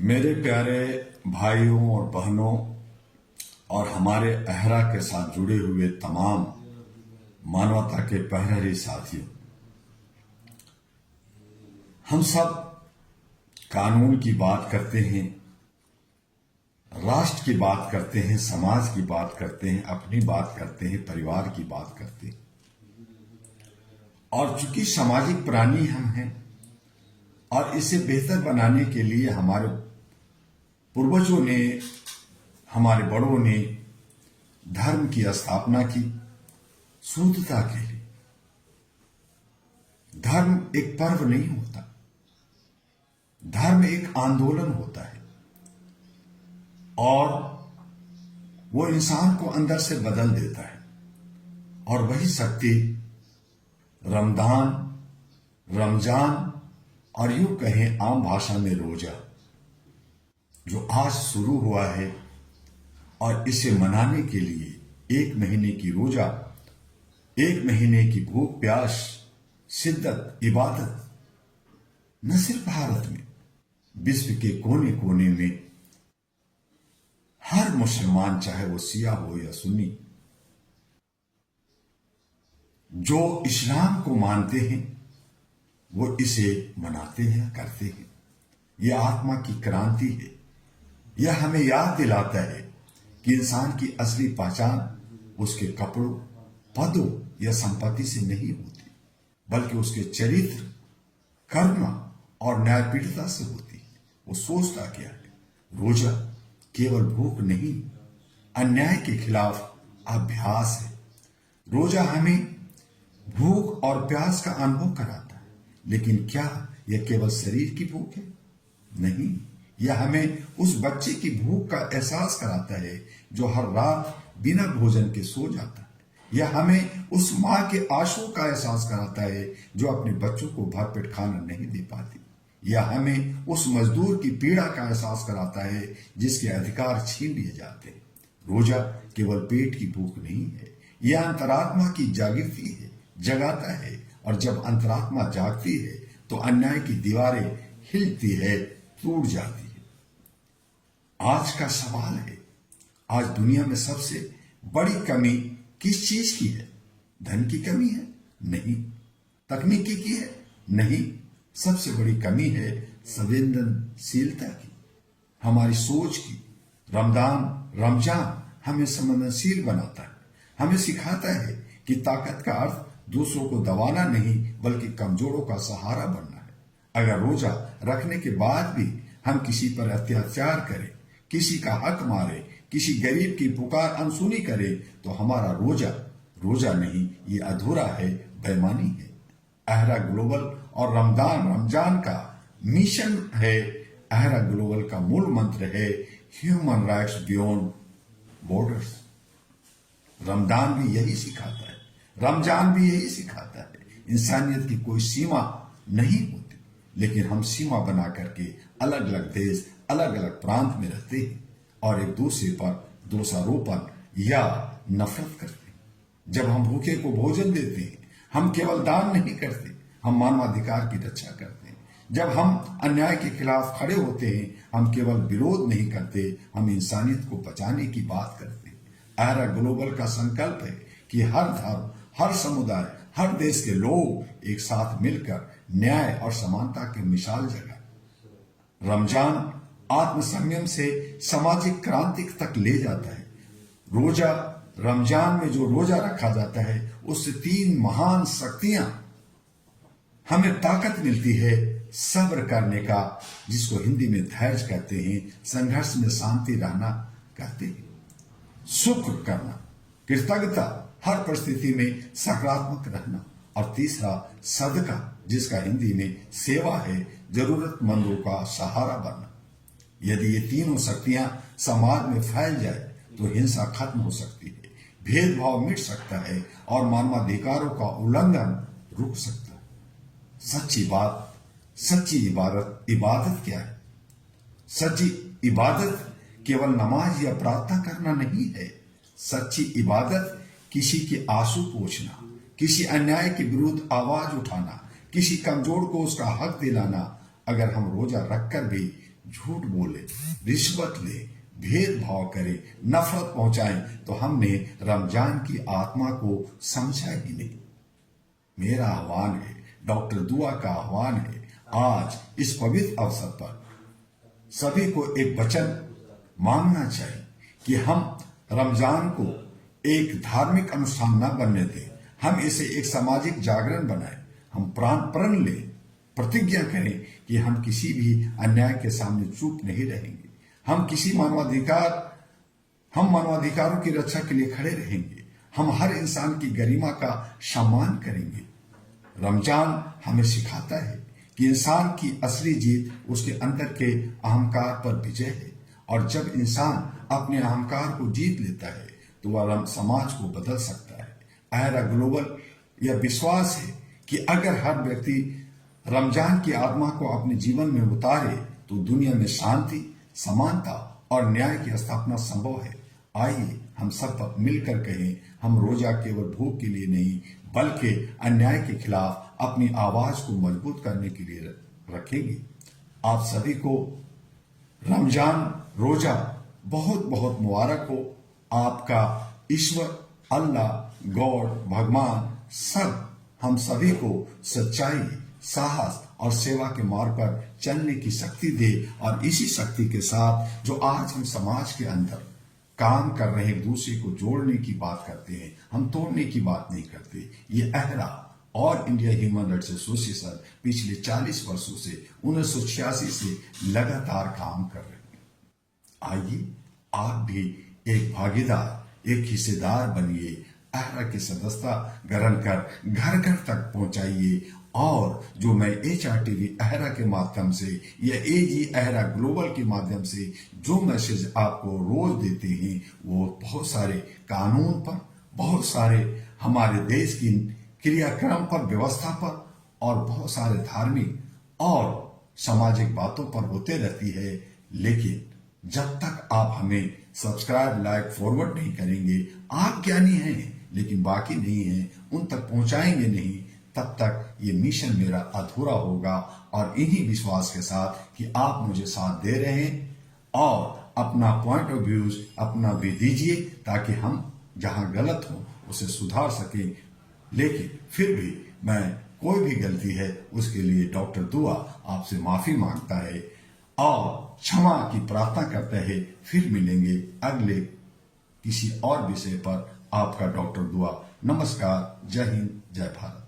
मेरे प्यारे भाइयों और बहनों और हमारे अहरा के साथ जुड़े हुए तमाम मानवता के पहरेरी साथियों, हम सब कानून की बात करते हैं, राष्ट्र की बात करते हैं, समाज की बात करते हैं, अपनी बात करते हैं, परिवार की बात करते हैं। और चूंकि सामाजिक प्राणी हम हैं और इसे बेहतर बनाने के लिए हमारे पूर्वजों ने, हमारे बड़ों ने धर्म की स्थापना की शुद्धता के लिए। धर्म एक पर्व नहीं होता, धर्म एक आंदोलन होता है और वो इंसान को अंदर से बदल देता है। और वही शक्ति रमजान और यूं कहें आम भाषा में रोजा, जो आज शुरू हुआ है, और इसे मनाने के लिए 1 महीने की रोजा, 1 महीने की भूख प्यास, शिद्दत, इबादत न सिर्फ भारत में, विश्व के कोने कोने में हर मुसलमान, चाहे वो शिया हो या सुन्नी, जो इस्लाम को मानते हैं वो इसे मनाते हैं, करते हैं। यह आत्मा की क्रांति है। यह हमें याद दिलाता है कि इंसान की असली पहचान उसके कपड़ों, पदों या संपत्ति से नहीं होती, बल्कि उसके चरित्र, कर्म और न्यायपीठता से होती है। वो सोचता क्या है? रोजा केवल भूख नहीं, अन्याय के खिलाफ अभ्यास है। रोजा हमें भूख और प्यास का अनुभव कराता है, लेकिन क्या यह केवल शरीर की भूख है? नहीं, यह हमें उस बच्चे की भूख का एहसास कराता है जो हर रात बिना भोजन के सो जाता है। यह हमें उस माँ के आंसू का एहसास कराता है जो अपने बच्चों को भरपेट खाना नहीं दे पाती। यह हमें उस मजदूर की पीड़ा का एहसास कराता है जिसके अधिकार छीन लिए जाते हैं। रोजा केवल पेट की भूख नहीं है, यह अंतरात्मा की जागृति है, जगाता है। और जब अंतरात्मा जागती है तो अन्याय की दीवारें हिलती है, टूट जाती है। आज का सवाल है, आज दुनिया में सबसे बड़ी कमी किस चीज की है? धन की कमी है? नहीं। तकनीकी की है? नहीं। सबसे बड़ी कमी है संवेदनशीलता की, हमारी सोच की। रमजान हमें संवेदनशील बनाता है, हमें सिखाता है कि ताकत का अर्थ दूसरों को दबाना नहीं, बल्कि कमजोरों का सहारा बनना है। अगर रोजा रखने के बाद भी हम किसी पर अत्याचार करें, किसी का हक मारे, किसी गरीब की पुकार अनसुनी करें, तो हमारा रोजा नहीं, ये अधूरा है, बेईमानी है। अहरा ग्लोबल और रमजान का मिशन है। अहरा ग्लोबल का मूल मंत्र है human rights beyond borders. Ramzan भी यही सिखाता है, रमजान भी यही सिखाता है। इंसानियत की कोई सीमा नहीं होती, लेकिन हम सीमा बना करके अलग अलग देश, अलग अलग प्रांत में रहते हैं और एक दूसरे पर दोषारोपण या नफरत करते हैं। जब हम भूखे को भोजन देते हैं, हम केवल दान नहीं करते, हम मानवाधिकार की रक्षा करते हैं। जब हम अन्याय के खिलाफ खड़े होते हैं, हम केवल विरोध नहीं करते, हम इंसानियत को बचाने की बात करते हैं। अहरा ग्लोबल का संकल्प है कि हर धर्म, हर समुदाय, हर देश के लोग एक साथ मिलकर न्याय और समानता की मिसाल जगाएं। रमजान आत्मसंयम से सामाजिक क्रांति तक ले जाता है। रमजान में जो रोजा रखा जाता है, उससे 3 महान शक्तियां हमें ताकत मिलती है। सब्र करने का, जिसको हिंदी में धैर्य कहते हैं, संघर्ष में शांति रहना कहते हैं, शुक्र करना, कृतज्ञता, हर परिस्थिति में सकारात्मक रहना, और तीसरा सदका, जिसका हिंदी में सेवा है, जरूरतमंदों का सहारा बनना। यदि ये तीनों शक्तियां समाज में फैल जाए तो हिंसा खत्म हो सकती है, भेदभाव मिट सकता है और मानवाधिकारों का उल्लंघन रुक सकता है। सच्ची इबादत क्या है? सच्ची इबादत केवल नमाज या प्रार्थना करना नहीं है। सच्ची इबादत किसी के आंसू पोंछना, किसी अन्याय के विरुद्ध आवाज उठाना, किसी कमजोर को उसका हक दिलाना। अगर हम रोजा रखकर भी झूठ बोले, रिश्वत ले, भेदभाव करे, नफरत पहुंचाएं, तो हमने रमजान की आत्मा को समझा ही नहीं। मेरा आह्वान है, डॉक्टर दुआ का आह्वान है, आज इस पवित्र अवसर पर सभी को एक वचन मांगना चाहिए कि हम रमजान को एक धार्मिक अनुष्ठान न बनने दें, हम इसे एक सामाजिक जागरण बनाएं, हम प्रण लें, प्रतिज्ञा करें कि हम किसी भी अन्याय के सामने चुप नहीं रहेंगे, हम मानवाधिकारों की रक्षा के लिए खड़े रहेंगे, हम हर इंसान की गरिमा का सम्मान करेंगे। रमजान हमें सिखाता है कि इंसान की असली जीत उसके अंदर के अहंकार पर विजय है, और जब इंसान अपने अहंकार को जीत लेता है तो वह समाज को बदल सकता है। अहरा ग्लोबल यह विश्वास है कि अगर हर व्यक्ति रमजान की आत्मा को अपने जीवन में उतारे तो दुनिया में शांति, समानता और न्याय की स्थापना संभव है। आइए हम सब मिलकर कहें, हम रोजा केवल भूख के लिए नहीं बल्कि अन्याय के खिलाफ अपनी आवाज को मजबूत करने के लिए रखेंगे। आप सभी को रमजान रोजा बहुत बहुत मुबारक हो। आपका ईश्वर, अल्लाह, गॉड, भगवान सब हम सभी को सच्चाई, साहस और सेवा के मार्ग पर चलने की शक्ति दे, और इसी शक्ति के साथ जो आज हम समाज के अंदर काम कर रहे हैं, एक दूसरे को जोड़ने की बात करते हैं, हम तोड़ने की बात नहीं करते। ये अहरा और इंडिया ह्यूमन राइट्स एसोसिएशन पिछले 40 वर्षों से 1986 से लगातार काम कर रहे हैं। आइए आप भी एक भागीदार, एक हिस्सेदार बनिए, अहरा की सदस्यता ग्रहण कर घर घर तक पहुंचाइए, और जो मैं HRTV अहरा के माध्यम से या AG अहरा ग्लोबल के माध्यम से जो मैसेज आपको रोज देते हैं, वो बहुत सारे कानून पर, बहुत सारे हमारे देश की क्रियाक्रम पर, व्यवस्था पर, और बहुत सारे धार्मिक और सामाजिक बातों पर होते रहती है। लेकिन जब तक आप हमें सब्सक्राइब, लाइक, फॉरवर्ड नहीं करेंगे, आप ज्ञानी हैं लेकिन बाकी नहीं हैं, उन तक पहुंचाएंगे नहीं, तब तक ये मिशन मेरा अधूरा होगा। और इन्हीं विश्वास के साथ कि आप मुझे साथ दे रहे हैं और अपना पॉइंट ऑफ व्यूज अपना भी दीजिए, ताकि हम जहां गलत हो उसे सुधार सकें। लेकिन फिर भी मैं कोई भी गलती है उसके लिए डॉक्टर दुआ आपसे माफी मांगता है और क्षमा की प्रार्थना करता है। फिर मिलेंगे अगले किसी और विषय पर। आपका डॉक्टर दुआ। नमस्कार, जय हिंद, जय भारत।